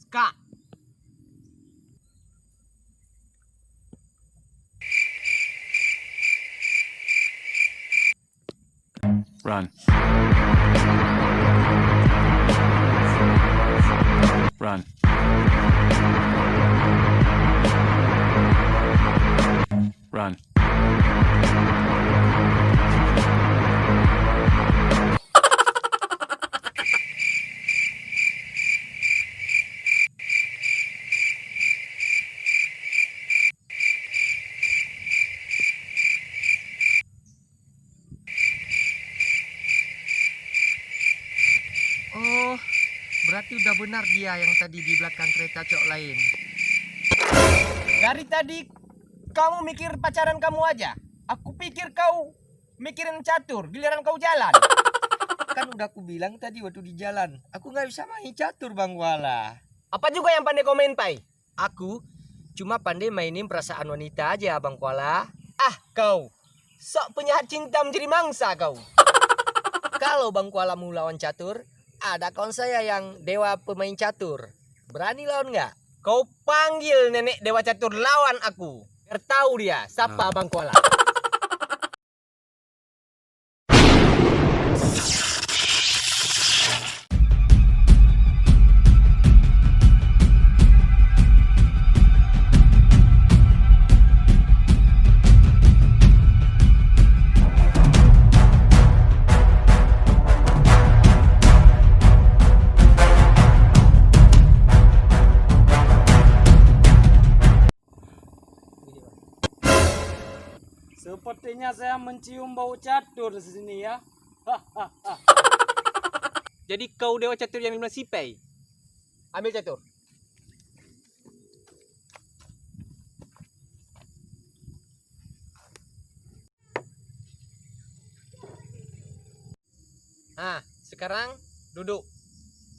Kak. Run. Run. Run. Oh, berarti udah benar dia yang tadi di belakang kereta cok lain. Dari tadi kamu mikir pacaran kamu aja. Aku pikir kau mikirin catur, giliran kau jalan. Kan udah aku bilang tadi waktu di jalan, aku nggak bisa main catur Bang Kuala. Apa juga yang pandai komen, Pai? Aku cuma pandai mainin perasaan wanita aja, Bang Kuala. Ah, kau sok penyahat cinta menjadi mangsa kau. Kalau Bang Kuala mau lawan catur, ada kawan saya yang dewa pemain catur. Berani lawan nggak? Kau panggil nenek dewa catur lawan aku. Biar tahu dia siapa Bang Kuala. Sepertinya saya mencium bau catur di sini ya. Jadi kau dewa catur yang dimana Sipai? Ambil catur. Nah, sekarang duduk.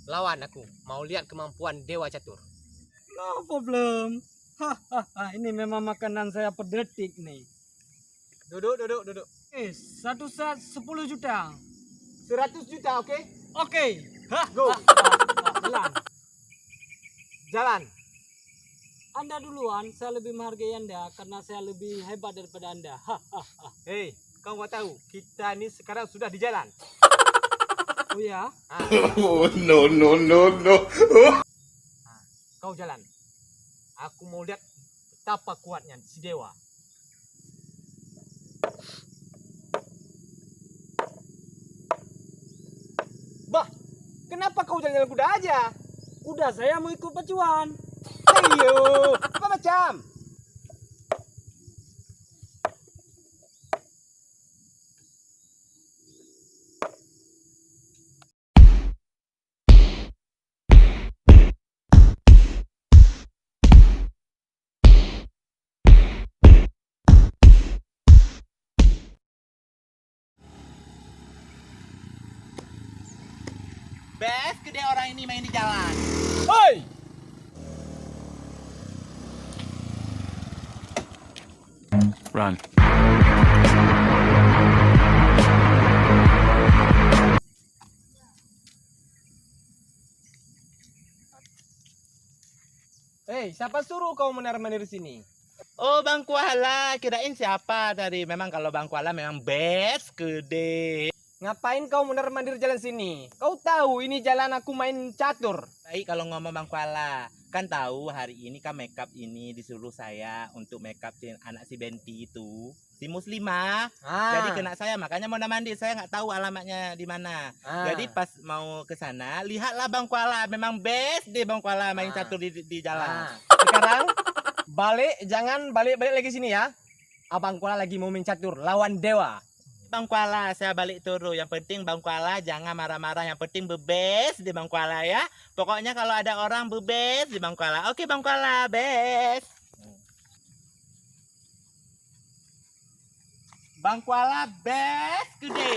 Lawan aku. Mau lihat kemampuan dewa catur. No problem. Ini memang makanan saya per detik nih. Duduk. Satu set 10 juta. 100 juta, oke? Oke. Go. Jalan. Jalan. Anda duluan, saya lebih menghargai Anda karena saya lebih hebat daripada Anda. Hei, kau nggak tahu, kita ini sekarang sudah di jalan. Oh ya? Oh, no. Kau jalan. Aku mau lihat betapa kuatnya si dewa. Bah, kenapa kau jalan kuda aja? Udah, saya mau ikut pacuan. Ayo, apa macam? Best gede orang ini main di jalan. Hei! Run. Hei, siapa suruh kau menar-manir sini? Oh Bang Kuala, kirain siapa tadi? Memang kalau Bang Kuala memang best gede. Ngapain kau menar-mandir jalan sini? Kau tahu ini jalan aku main catur. Baik kalau ngomong Bang Kuala, kan tahu hari ini kan makeup ini disuruh saya untuk makeup anak si Benti itu, si Muslimah. Jadi kena saya, makanya mau mandi, saya nggak tahu alamatnya di mana. Jadi pas mau ke sana, lihatlah Bang Kuala, memang best deh Bang Kuala main catur di jalan. Sekarang jangan balik lagi sini ya. Abang Kuala lagi mau main catur lawan dewa. Bang Kuala, saya balik turun. Yang penting Bang Kuala jangan marah-marah. Yang penting bebes di Bang Kuala ya. Pokoknya kalau ada orang bebes di Bang Kuala. Oke Bang Kuala, bes. Bang Kuala, bes gede.